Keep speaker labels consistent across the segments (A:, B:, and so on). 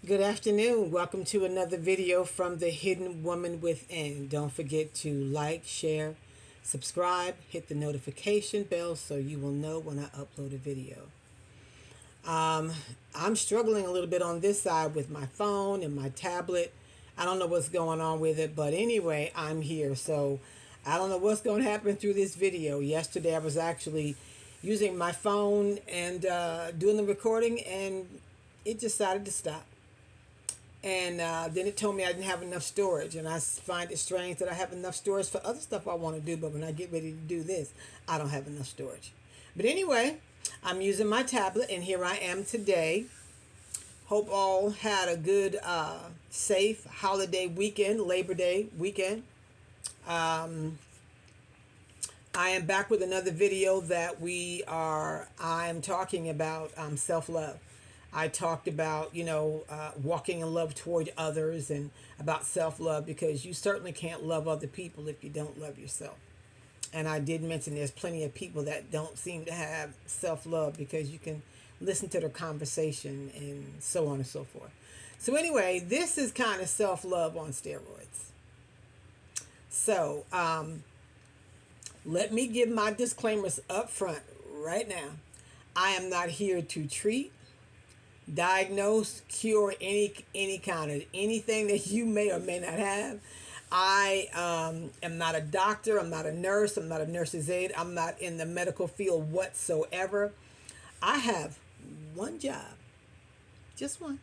A: Good afternoon. Welcome to another video from the Hidden Woman Within. Don't forget to like, share, subscribe, hit the notification bell so you will know when I upload a video. I'm struggling a little bit on this side with my phone and my tablet. I don't know what's going on with it, but anyway, I'm here. So I don't know what's going to happen through this video. Yesterday I was actually using my phone and doing the recording, and it decided to stop. And then it told me I didn't have enough storage. And I find it strange that I have enough storage for other stuff I want to do. But when I get ready to do this, I don't have enough storage. But anyway, I'm using my tablet. And here I am today. Hope all had a good, safe holiday weekend, Labor Day weekend. I am back with another video that I'm talking about self-love. I talked about, walking in love toward others and about self-love, because you certainly can't love other people if you don't love yourself. And I did mention there's plenty of people that don't seem to have self-love, because you can listen to their conversation and so on and so forth. So anyway, this is kind of self-love on steroids. So let me give my disclaimers up front right now. I am not here to treat, diagnose, cure any kind of anything that you may or may not have. I am not a doctor. I'm not a nurse. I'm not a nurse's aide. I'm not in the medical field whatsoever. I have one job, just one,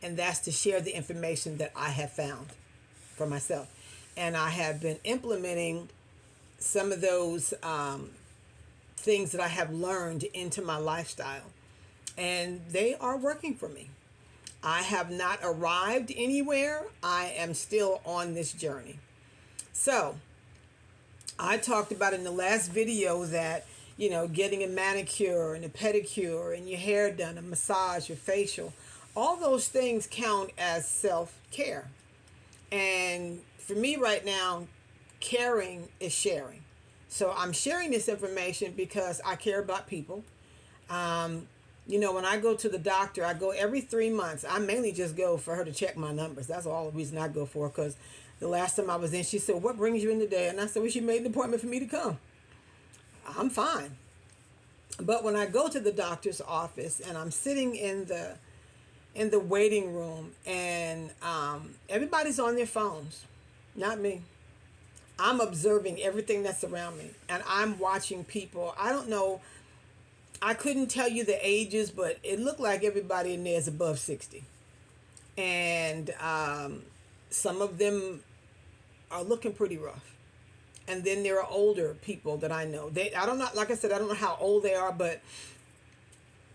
A: and that's to share the information that I have found for myself. And I have been implementing some of those things that I have learned into my lifestyle, and they are working for me. I have not arrived anywhere. I am still on this journey. So I talked about in the last video that, getting a manicure and a pedicure and your hair done, a massage, your facial, all those things count as self-care. And for me right now, caring is sharing. So I'm sharing this information because I care about people. When I go to the doctor, I go every 3 months. I mainly just go for her to check my numbers. That's all the reason I go for, because the last time I was in, she said, "What brings you in today?" And I said, "Well, she made an appointment for me to come. I'm fine." But when I go to the doctor's office and I'm sitting in the waiting room, and everybody's on their phones, not me. I'm observing everything that's around me, and I'm watching people. I don't know. I couldn't tell you the ages, but it looked like everybody in there is above 60. And some of them are looking pretty rough. And then there are older people that I know. I don't know, like I said, I don't know how old they are, but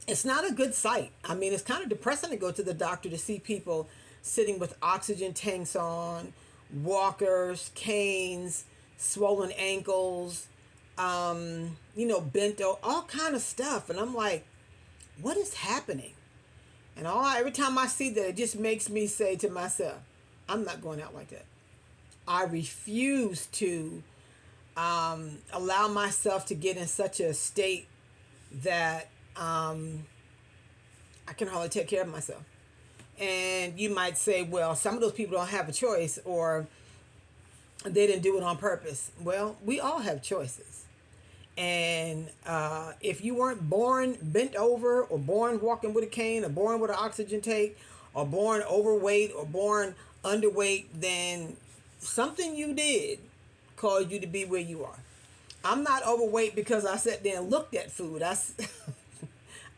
A: it's not a good sight. I mean, it's kind of depressing to go to the doctor to see people sitting with oxygen tanks on, walkers, canes, swollen ankles, bento, all kind of stuff. And I'm like, what is happening? And every time I see that, it just makes me say to myself, I'm not going out like that. I refuse to allow myself to get in such a state that I can hardly take care of myself. And you might say, well, some of those people don't have a choice, or they didn't do it on purpose. Well, we all have choices. And if you weren't born bent over, or born walking with a cane, or born with an oxygen tank, or born overweight, or born underweight, then something you did caused you to be where you are. I'm not overweight because I sat there and looked at food.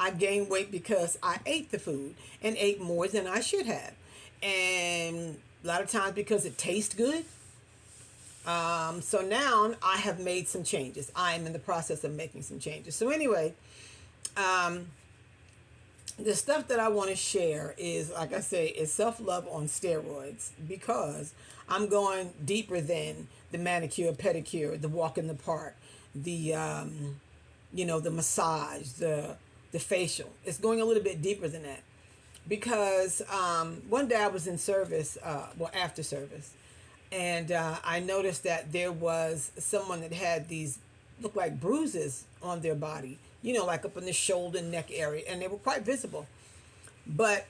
A: I gained weight because I ate the food and ate more than I should have. And a lot of times because it tastes good. So now I have made some changes. I am in the process of making some changes. So anyway, the stuff that I want to share is, like I say, is self-love on steroids, because I'm going deeper than the manicure, pedicure, the walk in the park, the massage, the facial. It's going a little bit deeper than that, because one day I was in service, after service, and I noticed that there was someone that had these looked like bruises on their body, like up in the shoulder, neck area, and they were quite visible. But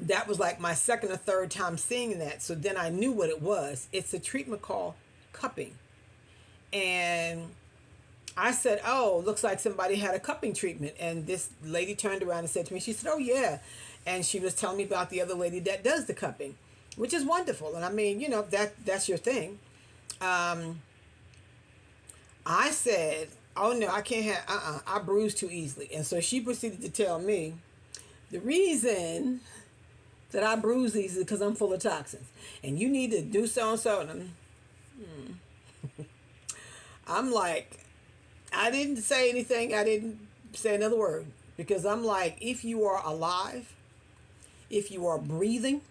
A: That was like my second or third time seeing that. So then I knew what it was. It's a treatment called cupping. And I said, oh, looks like somebody had a cupping treatment. And this lady turned around and said to me, she said, oh, yeah. And she was telling me about the other lady that does the cupping, which is wonderful. And I mean, that's your thing. I said, oh, no, I can't have, I bruise too easily. And so she proceeded to tell me the reason that I bruise easily is because I'm full of toxins. And you need to do so and so. And I'm like, I didn't say anything. I didn't say another word. Because I'm like, if you are alive, if you are breathing,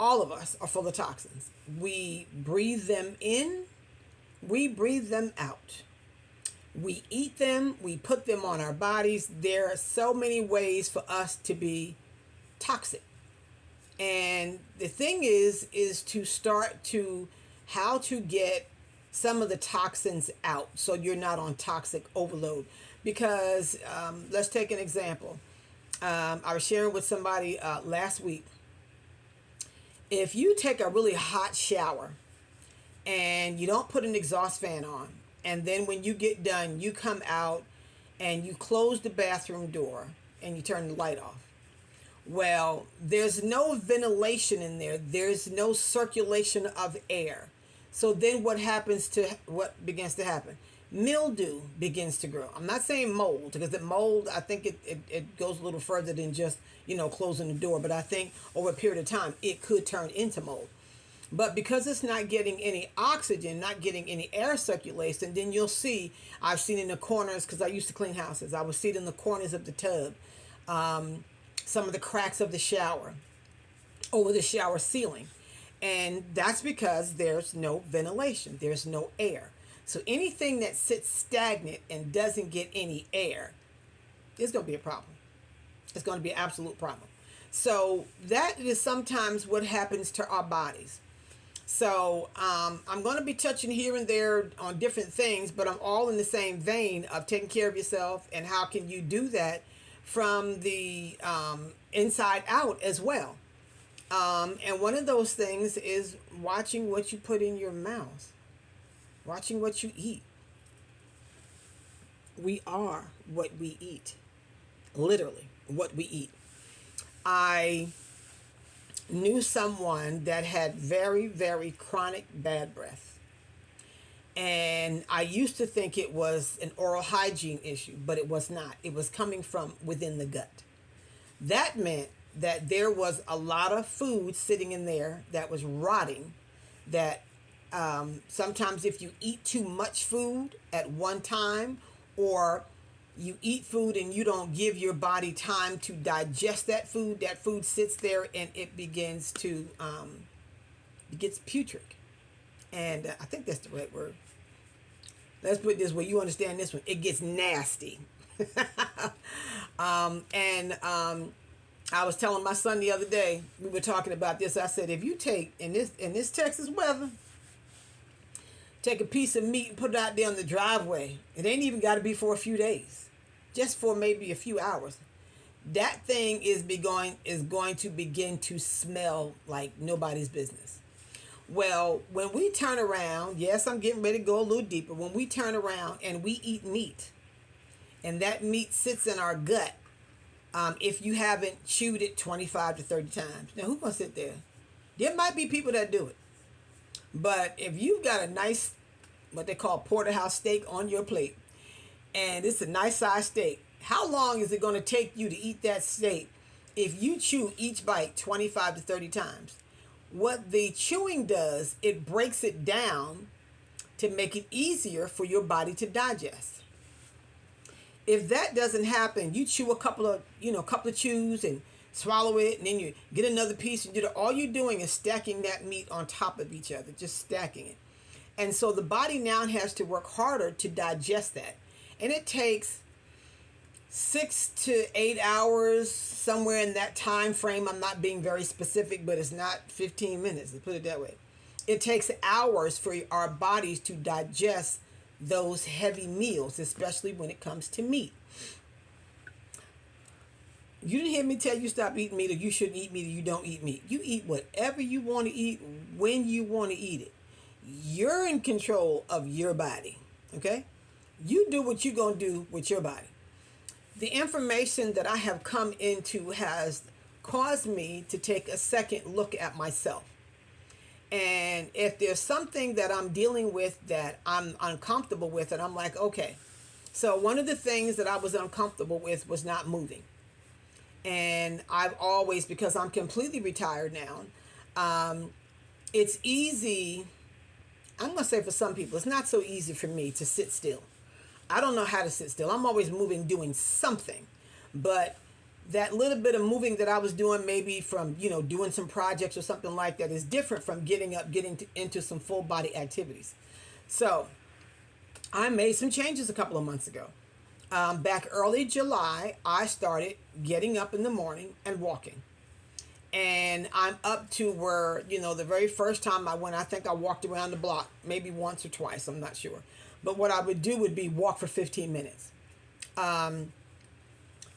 A: all of us are full of toxins. We breathe them in, we breathe them out. We eat them, we put them on our bodies. There are so many ways for us to be toxic. And the thing is to start to how to get some of the toxins out so you're not on toxic overload. Because let's take an example. I was sharing with somebody last week. If you take a really hot shower and you don't put an exhaust fan on, and then when you get done, you come out and you close the bathroom door and you turn the light off. Well, there's no ventilation in there. There's no circulation of air. So then what begins to happen? Mildew begins to grow. I'm not saying mold, because the mold, I think it goes a little further than just, closing the door. But I think over a period of time, it could turn into mold. But because it's not getting any oxygen, not getting any air circulation, then you'll see, I've seen in the corners, because I used to clean houses, I would see it in the corners of the tub, some of the cracks of the shower, over the shower ceiling. And that's because there's no ventilation, there's no air. So anything that sits stagnant and doesn't get any air is going to be a problem. It's going to be an absolute problem. So that is sometimes what happens to our bodies. So I'm going to be touching here and there on different things, but I'm all in the same vein of taking care of yourself and how can you do that from the inside out as well. And one of those things is watching what you put in your mouth, watching what you eat. We are what we eat, literally what we eat. I knew someone that had very, very chronic bad breath. And I used to think it was an oral hygiene issue, but it was not. It was coming from within the gut. That meant that there was a lot of food sitting in there that was rotting, that sometimes if you eat too much food at one time, or you eat food and you don't give your body time to digest that food sits there and it begins to, it gets putrid. And I think that's the right word. Let's put it this way, you understand this one. It gets nasty. I was telling my son the other day, we were talking about this. I said, if you take, in this Texas weather, take a piece of meat and put it out there on the driveway. It ain't even got to be for a few days, just for maybe a few hours. That thing is going to begin to smell like nobody's business. Well, when we turn around, yes, I'm getting ready to go a little deeper. When we turn around and we eat meat, and that meat sits in our gut, if you haven't chewed it 25 to 30 times. Now, who's going to sit there? There might be people that do it. But if you've got a nice, what they call porterhouse steak on your plate, and it's a nice size steak, how long is it going to take you to eat that steak if you chew each bite 25 to 30 times? What the chewing does, it breaks it down to make it easier for your body to digest. If that doesn't happen, you chew a couple of chews and swallow it, and then you get another piece and do it. All you're doing is stacking that meat on top of each other, just stacking it. And so the body now has to work harder to digest that. And it takes 6 to 8 hours, somewhere in that time frame. I'm not being very specific, but it's not 15 minutes, to put it that way. It takes hours for our bodies to digest those heavy meals, especially when it comes to meat. You didn't hear me tell you stop eating meat or you shouldn't eat meat or you don't eat meat. You eat whatever you want to eat when you want to eat it. You're in control of your body. Okay? You do what you're going to do with your body. The information that I have come into has caused me to take a second look at myself. And if there's something that I'm dealing with that I'm uncomfortable with, and I'm like, okay. So one of the things that I was uncomfortable with was not moving. And I've always, because I'm completely retired now, it's easy. I'm going to say for some people, it's not so easy for me to sit still. I don't know how to sit still. I'm always moving, doing something. But that little bit of moving that I was doing, maybe from, doing some projects or something like that, is different from getting up, into some full body activities. So I made some changes a couple of months ago. Back early July, I started getting up in the morning and walking. And I'm up to where, the very first time I went, I think I walked around the block, maybe once or twice, I'm not sure. But what I would do would be walk for 15 minutes.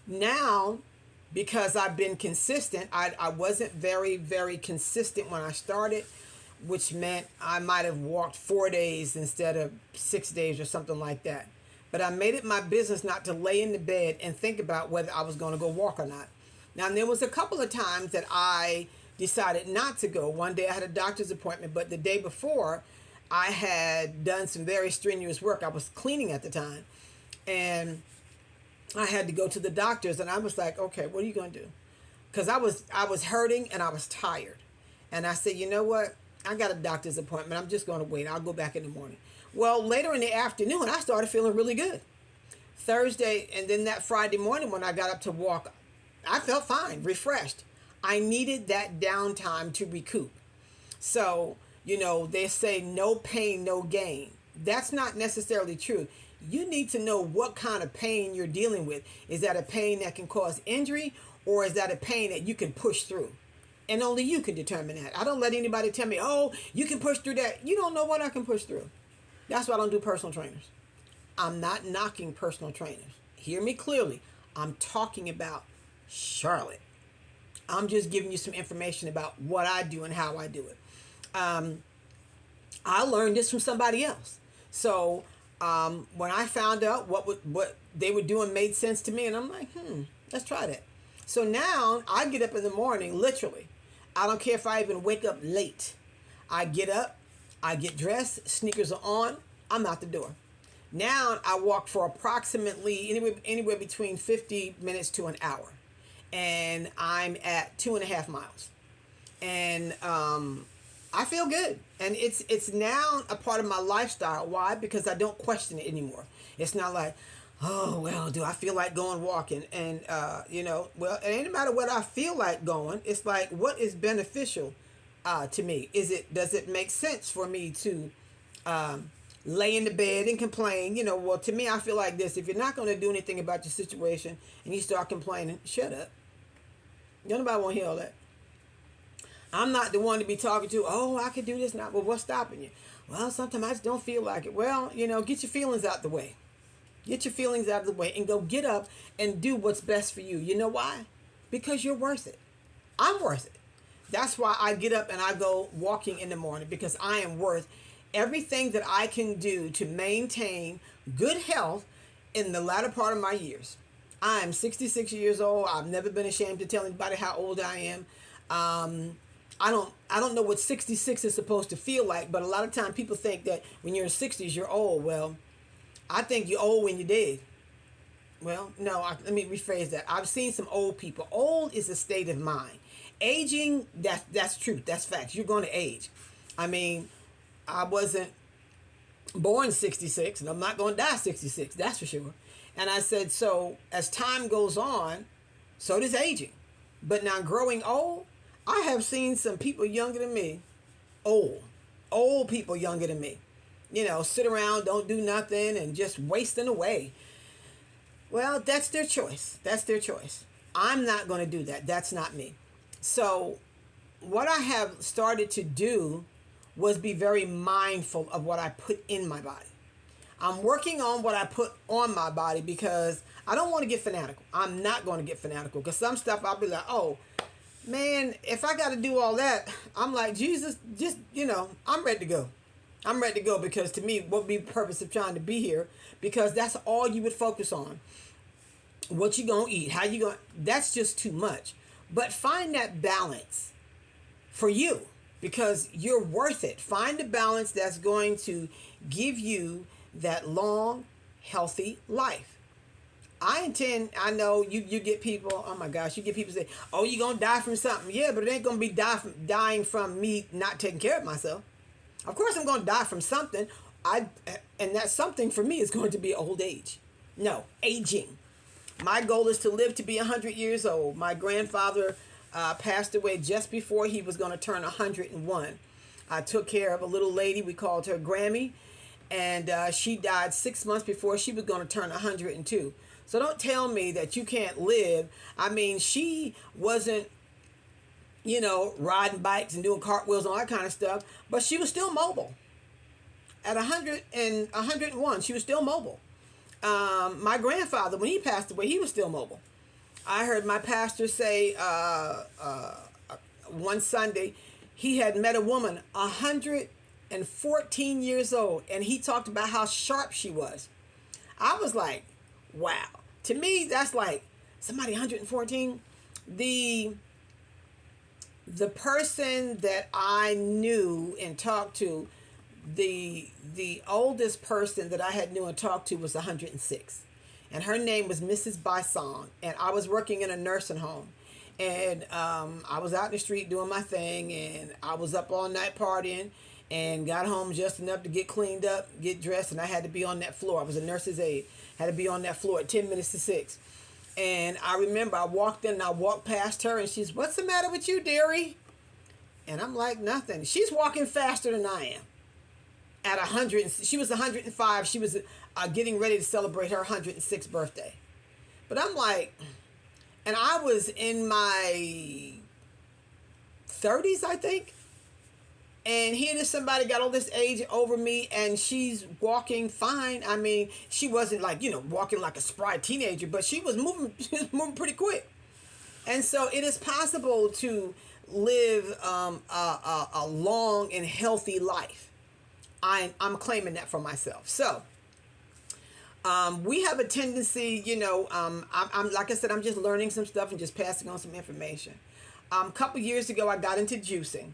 A: Now, because I've been consistent, I wasn't very, very consistent when I started, which meant I might have walked 4 days instead of 6 days or something like that. But I made it my business not to lay in the bed and think about whether I was going to go walk or not. Now, there was a couple of times that I decided not to go. One day I had a doctor's appointment, but the day before I had done some very strenuous work. I was cleaning at the time, and I had to go to the doctor's, and I was like, okay, what are you going to do? Because I was hurting and I was tired. And I said, you know what? I got a doctor's appointment. I'm just going to wait. I'll go back in the morning. Well, later in the afternoon, I started feeling really good. Thursday, and then that Friday morning when I got up to walk, I felt fine, refreshed. I needed that downtime to recoup. So, they say no pain, no gain. That's not necessarily true. You need to know what kind of pain you're dealing with. Is that a pain that can cause injury, or is that a pain that you can push through? And only you can determine that. I don't let anybody tell me, oh, you can push through that. You don't know what I can push through. That's why I don't do personal trainers. I'm not knocking personal trainers. Hear me clearly. I'm talking about Charlotte. I'm just giving you some information about what I do and how I do it. I learned this from somebody else. So when I found out what they were doing made sense to me, and I'm like, let's try that. So now I get up in the morning, literally. I don't care if I even wake up late. I get up, I get dressed, sneakers are on, I'm out the door. Now I walk for approximately anywhere between 50 minutes to an hour. And I'm at 2.5 miles. And I feel good. And it's now a part of my lifestyle. Why? Because I don't question it anymore. It's not like, oh, well, do I feel like going walking? And, well, it ain't matter what I feel like going. It's like, what is beneficial to me? Does it make sense for me to lay in the bed and complain? Well, to me, I feel like this. If you're not going to do anything about your situation and you start complaining, shut up. Nobody want to hear all that. I'm not the one to be talking to, oh, I could do this now. Well, what's stopping you? Well, sometimes I just don't feel like it. Well, get your feelings out the way. Get your feelings out of the way and go get up and do what's best for you. You know why? Because you're worth it. I'm worth it. That's why I get up and I go walking in the morning, because I am worth everything that I can do to maintain good health in the latter part of my years. I am 66 years old. I've never been ashamed to tell anybody how old I am. I don't know what 66 is supposed to feel like, but a lot of times people think that when you're in 60s, you're old. Well, I think you're old when you're dead. Well, no, let me rephrase that. I've seen some old people. Old is a state of mind. Aging, that's truth. That's facts. You're going to age. I mean, I wasn't born 66, and I'm not going to die 66. That's for sure. And I said, so as time goes on, so does aging. But now growing old, I have seen some people younger than me, old people younger than me, sit around, don't do nothing, and just wasting away. Well, that's their choice. That's their choice. I'm not going to do that. That's not me. So what I have started to do was be very mindful of what I put in my body. I'm working on what I put on my body, because I don't want to get fanatical. I'm not going to get fanatical because some stuff I'll be like, oh, man, if I got to do all that, I'm like, Jesus, just, I'm ready to go. I'm ready to go because to me, what would be the purpose of trying to be here? Because that's all you would focus on. What you going to eat, how you going to, that's just too much. But find that balance for you because you're worth it. Find the balance that's going to give you that long, healthy life. I know you get people, oh my gosh, you get people say, oh, you're going to die from something. Yeah, but it ain't going to be dying from me not taking care of myself. Of course I'm going to die from something. And that something for me is going to be old age. No, aging. My goal is to live to be 100 years old. My grandfather passed away just before he was going to turn 101. I took care of a little lady. We called her Grammy. And she died 6 months before she was going to turn 102. So don't tell me that you can't live. I mean, she wasn't, riding bikes and doing cartwheels and all that kind of stuff, but she was still mobile. At 100 and 101, she was still mobile. My grandfather, when he passed away, he was still mobile. I heard my pastor say one Sunday he had met a woman 114 years old, and he talked about how sharp she was. I was like, wow. To me, that's like somebody 114. The person that I knew and talked to, the oldest person that I had knew and talked to was 106. And her name was Mrs. Bison. And I was working in a nursing home. And I was out in the street doing my thing. And I was up all night partying. And got home just enough to get cleaned up, get dressed. And I had to be on that floor. I was a nurse's aide. Had to be on that floor at 10 minutes to 6. And I remember I walked in and I walked past her. And she's, what's the matter with you, dearie? And I'm like, nothing. She's walking faster than I am. At 100, she was 105. She was getting ready to celebrate her 106th birthday. But I'm like, and I was in my 30s, I think. And here is somebody got all this age over me, and she's walking fine. I mean, she wasn't like, walking like a spry teenager, but she was moving pretty quick. And so it is possible to live a long and healthy life. I'm claiming that for myself. So we have a tendency, I'm like I said, I'm just learning some stuff and just passing on some information. A couple years ago, I got into juicing.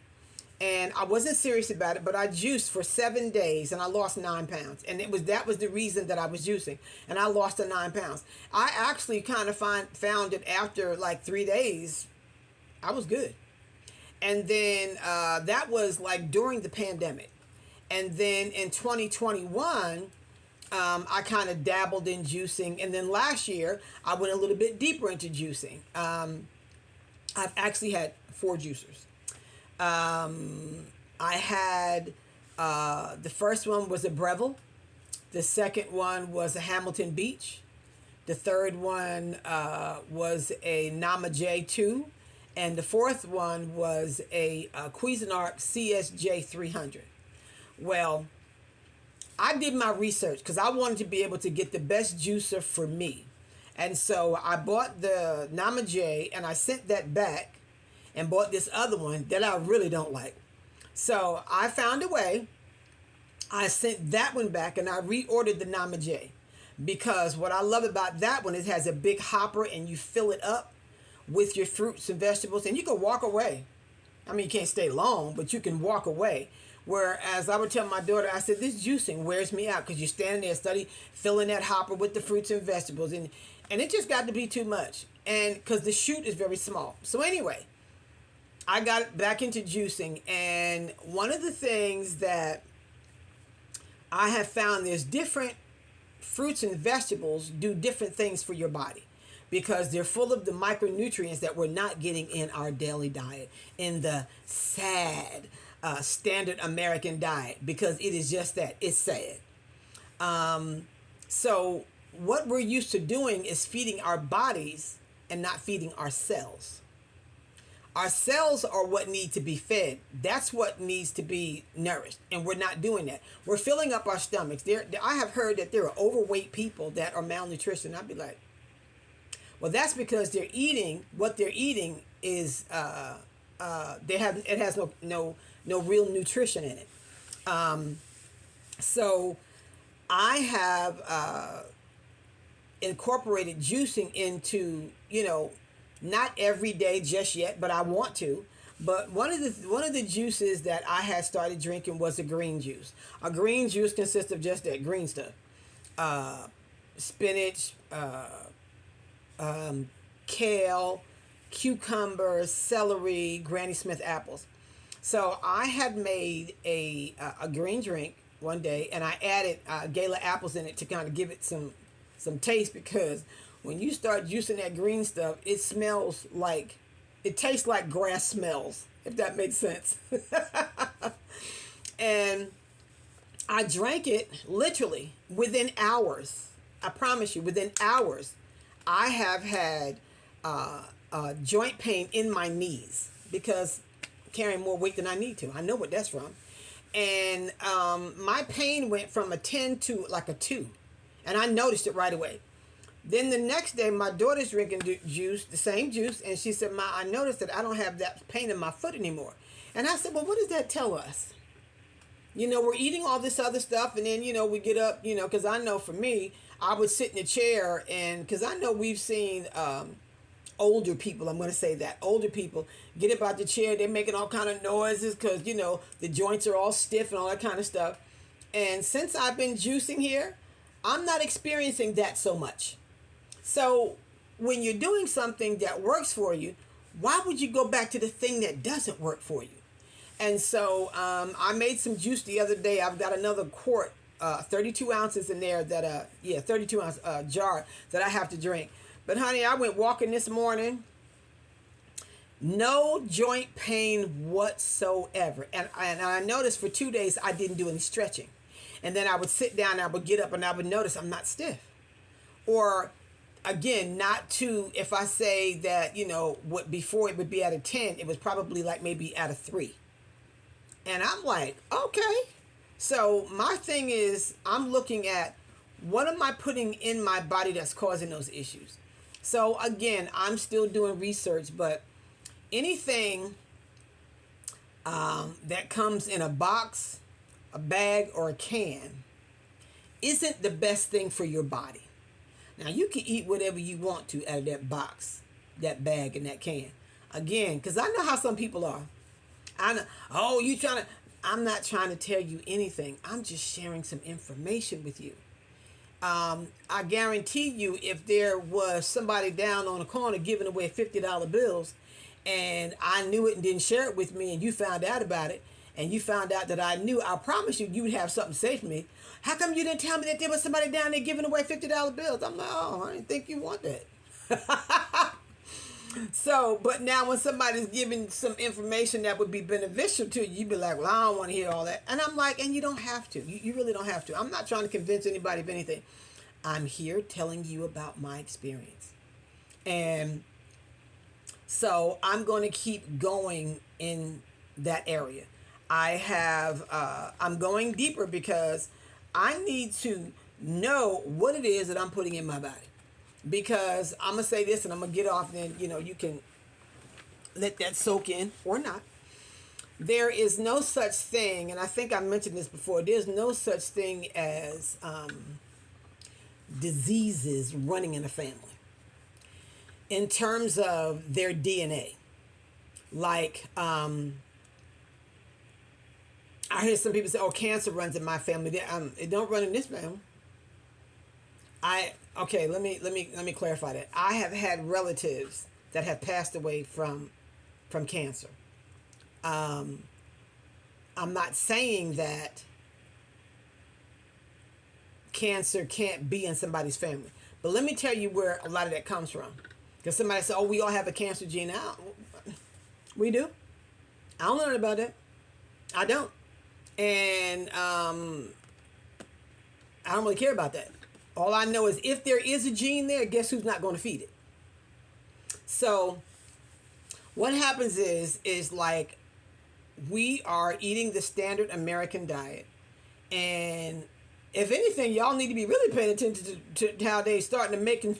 A: And I wasn't serious about it, but I juiced for 7 days and I lost 9 pounds. And that was the reason that I was juicing. And I lost the 9 pounds. I actually kind of found it after like 3 days, I was good. And then that was like during the pandemic. And then in 2021, I kind of dabbled in juicing. And then last year, I went a little bit deeper into juicing. I've actually had 4 juicers. I had, the first one was a Breville. The second one was a Hamilton Beach. The third one was a Nama J2. And the fourth one was a Cuisinart CSJ 300. Well, I did my research because I wanted to be able to get the best juicer for me. And so I bought the Nama J and I sent that back and bought this other one that I really don't like. So I found a way. I sent that one back and I reordered the Nama J because what I love about that one is it has a big hopper and you fill it up with your fruits and vegetables and you can walk away. I mean, you can't stay long, but you can walk away. Whereas I would tell my daughter, I said, this juicing wears me out because you're standing there filling that hopper with the fruits and vegetables. And it just got to be too much. And because the chute is very small. So anyway, I got back into juicing, and one of the things that I have found is different fruits and vegetables do different things for your body because they're full of the micronutrients that we're not getting in our daily diet, in the sad standard American diet, because it is just that. It's sad. So what we're used to doing is feeding our bodies and not feeding our cells. Our cells are what need to be fed. That's what needs to be nourished. And we're not doing that. We're filling up our stomachs. I have heard that there are overweight people that are malnutrition. I'd be like, Well, that's because they're eating what they're eating is they have it has no real nutrition in it. So I have incorporated juicing into, not every day just yet, but I want to. But one of the juices that I had started drinking was a green juice. A green juice consists of just that green stuff, spinach, kale, cucumbers, celery, Granny Smith apples. So I had made a green drink one day, and I added Gala apples in it to kind of give it some taste, because when you start juicing that green stuff, it tastes like grass smells, if that makes sense. And I drank it literally within hours. I promise you, within hours, I have had joint pain in my knees because carrying more weight than I need to. I know what that's from. And my pain went from a 10 to like a 2. And I noticed it right away. Then the next day, my daughter's drinking juice, the same juice, and she said, "Ma, I noticed that I don't have that pain in my foot anymore." And I said, "Well, what does that tell us? We're eating all this other stuff, and then, we get up, because I know for me, I would sit in a chair, and because I know we've seen older people, I'm going to say that, older people get up out the chair, they're making all kind of noises because, the joints are all stiff and all that kind of stuff. And since I've been juicing here, I'm not experiencing that so much. So when you're doing something that works for you, why would you go back to the thing that doesn't work for you? And so I made some juice the other day. I've got another quart, 32 ounces in there 32 ounce jar that I have to drink. But honey, I went walking this morning, no joint pain whatsoever. And I noticed for 2 days I didn't do any stretching. And then I would sit down and I would get up and I would notice I'm not stiff. Or again, if I say that, what before it would be at a 10, it was probably like maybe at a 3. And I'm like, okay. So my thing is, I'm looking at what am I putting in my body that's causing those issues. So again, I'm still doing research, but anything that comes in a box, a bag, or a can isn't the best thing for your body. Now, you can eat whatever you want to out of that box, that bag, and that can. Again, because I know how some people are. I know, I'm not trying to tell you anything. I'm just sharing some information with you. I guarantee you, if there was somebody down on the corner giving away $50 bills, and I knew it and didn't share it with me, and you found out about it, and you found out that I knew, I promise you would have something to say to me. How come you didn't tell me that there was somebody down there giving away $50 bills? I'm like, oh, I didn't think you want that. So, but now when somebody's giving some information that would be beneficial to you, you'd be like, well, I don't want to hear all that. And I'm like, and you don't have to. You really don't have to. I'm not trying to convince anybody of anything. I'm here telling you about my experience. And so I'm going to keep going in that area. I'm going deeper because I need to know what it is that I'm putting in my body. Because I'm going to say this and I'm going to get off, and then, you can let that soak in or not. There is no such thing, and I think I mentioned this before, there's no such thing as diseases running in a family in terms of their DNA. Like, I hear some people say, oh, cancer runs in my family. It don't run in this family. Okay, let me clarify that. I have had relatives that have passed away from cancer. I'm not saying that cancer can't be in somebody's family, but let me tell you where a lot of that comes from. Because somebody said, "Oh, we all have a cancer gene." Now, we do. I don't know nothing about that. I don't, and I don't really care about that. All I know is if there is a gene there, guess who's not going to feed it? So what happens is like we are eating the standard American diet. And if anything, y'all need to be really paying attention to how they starting to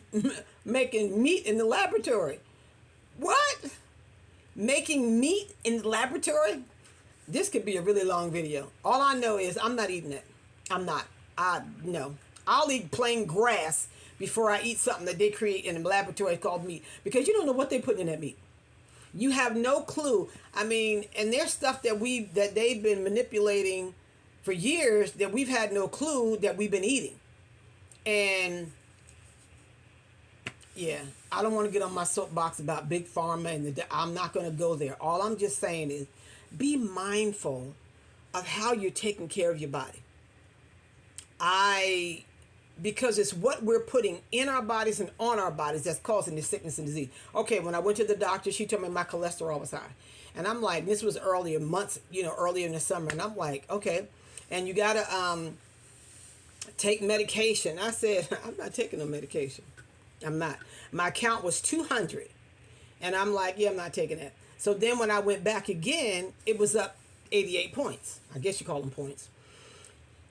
A: making meat in the laboratory. What? Making meat in the laboratory? This could be a really long video. All I know is I'm not eating it. I'm not. No. I'll eat plain grass before I eat something that they create in a laboratory called meat, because you don't know what they put in that meat. You have no clue. I mean, and there's stuff that they've been manipulating for years that we've had no clue that we've been eating. And yeah, I don't want to get on my soapbox about big pharma, and I'm not going to go there. All I'm just saying is be mindful of how you're taking care of your body. Because it's what we're putting in our bodies and on our bodies that's causing the sickness and disease. Okay, when I went to the doctor, she told me my cholesterol was high. And I'm like, this was earlier, months, earlier in the summer. And I'm like, okay, and you got to take medication. I said, I'm not taking no medication. I'm not. My count was 200. And I'm like, yeah, I'm not taking that. So then when I went back again, it was up 88 points. I guess you call them points.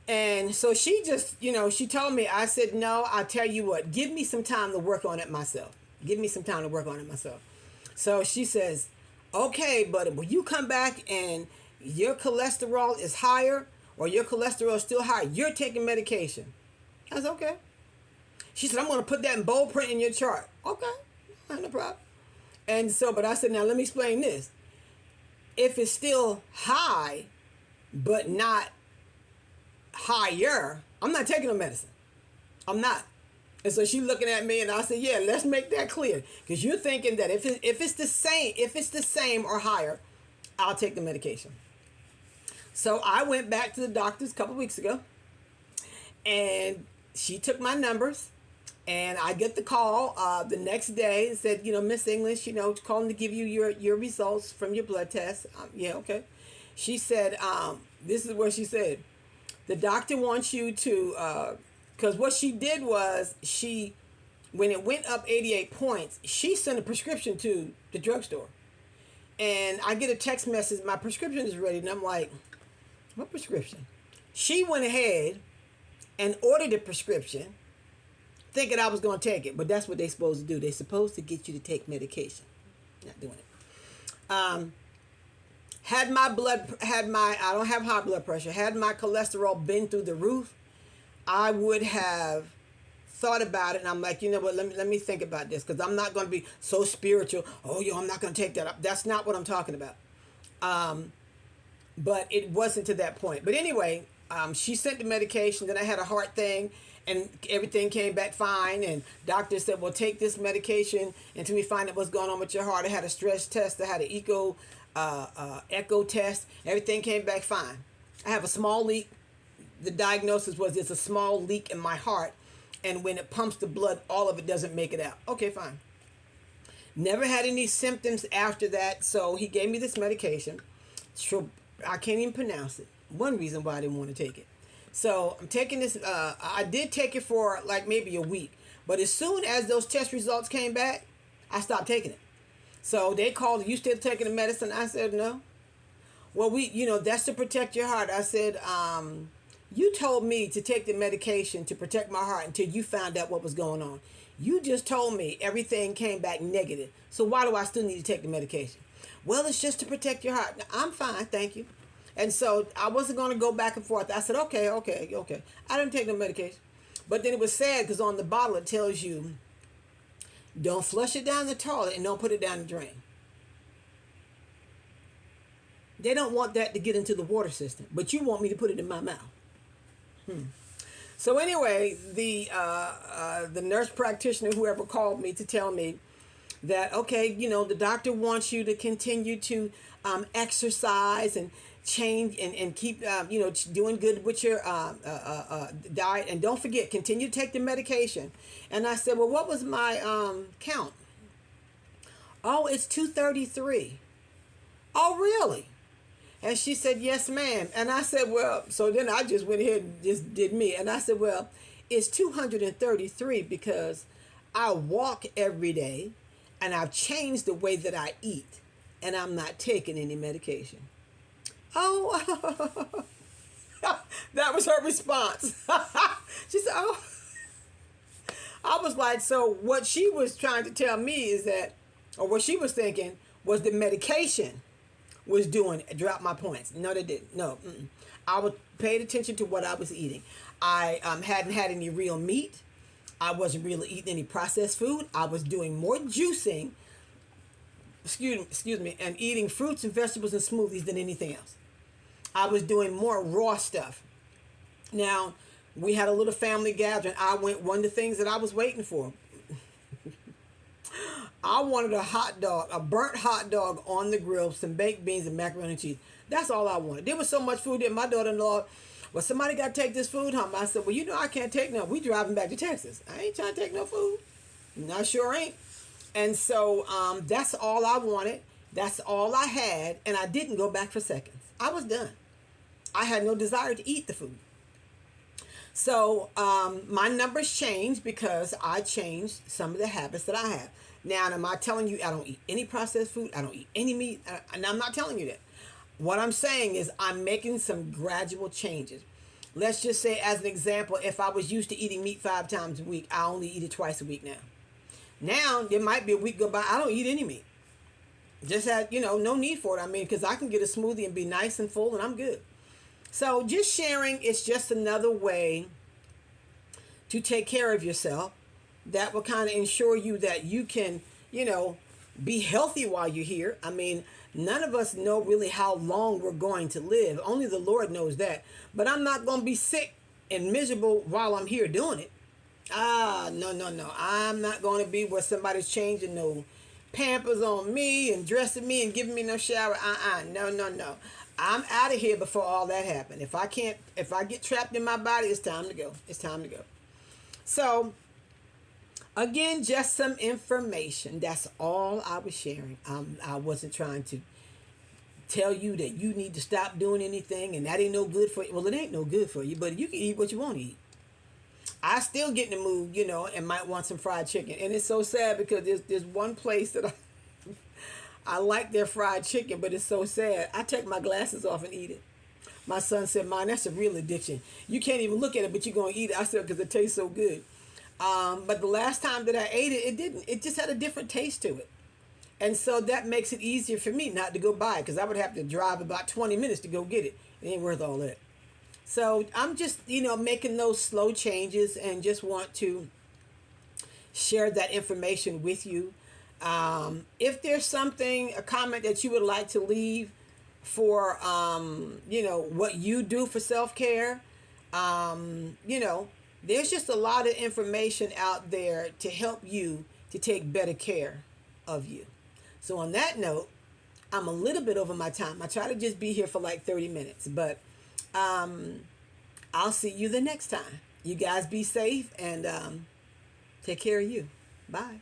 A: And so she just, she told me, I said, no, I'll tell you what, give me some time to work on it myself. Give me some time to work on it myself. So she says, okay, but when you come back and your cholesterol is higher or your cholesterol is still high, you're taking medication. I said, okay. She said, I'm going to put that in bold print in your chart. Okay, no problem. And so, but I said, now let me explain this. If it's still high, but not higher, I'm not taking no medicine. I'm not. And so she's looking at me, and I said, yeah, let's make that clear, because you're thinking that if it's the same or higher, I'll take the medication. So I went back to the doctor's a couple weeks ago, and she took my numbers, and I get the call the next day and said, Miss English, calling to give you your results from your blood test. Yeah, okay. She said, this is what she said. The doctor wants you to, because what she did was when it went up 88 points, she sent a prescription to the drugstore. And I get a text message, my prescription is ready. And I'm like, what prescription? She went ahead and ordered a prescription thinking I was going to take it. But that's what they're supposed to do. They're supposed to get you to take medication. Not doing it. I don't have high blood pressure. Had my cholesterol been through the roof, I would have thought about it. And I'm like, you know what, let me think about this, because I'm not going to be so spiritual. Oh, I'm not going to take that up. That's not what I'm talking about. But it wasn't to that point. But anyway, she sent the medication. Then I had a heart thing, and everything came back fine. And doctor said, well, take this medication until we find out what's going on with your heart. I had a stress test. I had an echo test. Everything came back fine. I have a small leak. The diagnosis was it's a small leak in my heart, and when it pumps the blood, all of it doesn't make it out. Okay, fine. Never had any symptoms after that, so he gave me this medication. I can't even pronounce it. One reason why I didn't want to take it. So I'm taking this. I did take it for like maybe a week, but as soon as those test results came back, I stopped taking it. So they called, you still taking the medicine? I said, no. Well, that's to protect your heart. I said, you told me to take the medication to protect my heart until you found out what was going on. You just told me everything came back negative. So why do I still need to take the medication? Well, it's just to protect your heart. Now, I'm fine, thank you. And so I wasn't going to go back and forth. I said, okay. I didn't take no medication. But then it was sad, because on the bottle it tells you, don't flush it down the toilet and don't put it down the drain. They don't want that to get into the water system, but you want me to put it in my mouth. So anyway, the nurse practitioner, whoever called me to tell me that, okay, the doctor wants you to continue to exercise and change and keep, doing good with your diet. And don't forget, continue to take the medication. And I said, well, what was my count? Oh, it's 233. Oh, really? And she said, yes, ma'am. And I said, well, so then I just went ahead and just did me. And I said, well, it's 233 because I walk every day and I've changed the way that I eat and I'm not taking any medication. Oh, that was her response. She said, oh, I was like, so what she was trying to tell me is that, or what she was thinking was the medication was doing it, drop my points. No, they didn't. No, I was paid attention to what I was eating. I hadn't had any real meat. I wasn't really eating any processed food. I was doing more juicing, excuse me, and eating fruits and vegetables and smoothies than anything else. I was doing more raw stuff. Now, we had a little family gathering. I went, one of the things that I was waiting for, I wanted a hot dog, a burnt hot dog on the grill, some baked beans and macaroni and cheese. That's all I wanted. There was so much food there. My daughter-in-law, well, somebody got to take this food home. I said, well, you know, I can't take no. We driving back to Texas. I ain't trying to take no food. I sure ain't. And so that's all I wanted. That's all I had. And I didn't go back for seconds. I was done. I had no desire to eat the food. So my numbers changed because I changed some of the habits that I have. Now, am I telling you I don't eat any processed food? I don't eat any meat? And I'm not telling you that. What I'm saying is I'm making some gradual changes. Let's just say, as an example, if I was used to eating meat 5 times a week, I only eat it twice a week now. Now, there might be a week go by, I don't eat any meat. Just had, no need for it. I mean, because I can get a smoothie and be nice and full and I'm good. So just sharing is just another way to take care of yourself that will kind of ensure you that you can, be healthy while you're here. I mean, none of us know really how long we're going to live. Only the Lord knows that. But I'm not going to be sick and miserable while I'm here doing it. No. I'm not going to be where somebody's changing no Pampers on me and dressing me and giving me no shower. No. I'm out of here before all that happened. If I get trapped in my body, it's time to go. It's time to go. So, again, just some information. That's all I was sharing. I wasn't trying to tell you that you need to stop doing anything and that ain't no good for you. Well, it ain't no good for you, but you can eat what you want to eat. I still get in the mood, and might want some fried chicken. And it's so sad because there's one place that I like their fried chicken, but it's so sad. I take my glasses off and eat it. My son said, "Mom, that's a real addiction. You can't even look at it, but you're going to eat it." I said, because it tastes so good. But the last time that I ate it, it didn't. It just had a different taste to it. And so that makes it easier for me not to go buy it because I would have to drive about 20 minutes to go get it. It ain't worth all that. So I'm just, making those slow changes and just want to share that information with you. If there's a comment that you would like to leave for, what you do for self-care, there's just a lot of information out there to help you to take better care of you. So on that note, I'm a little bit over my time. I try to just be here for like 30 minutes, but I'll see you the next time. You guys be safe and take care of you. Bye.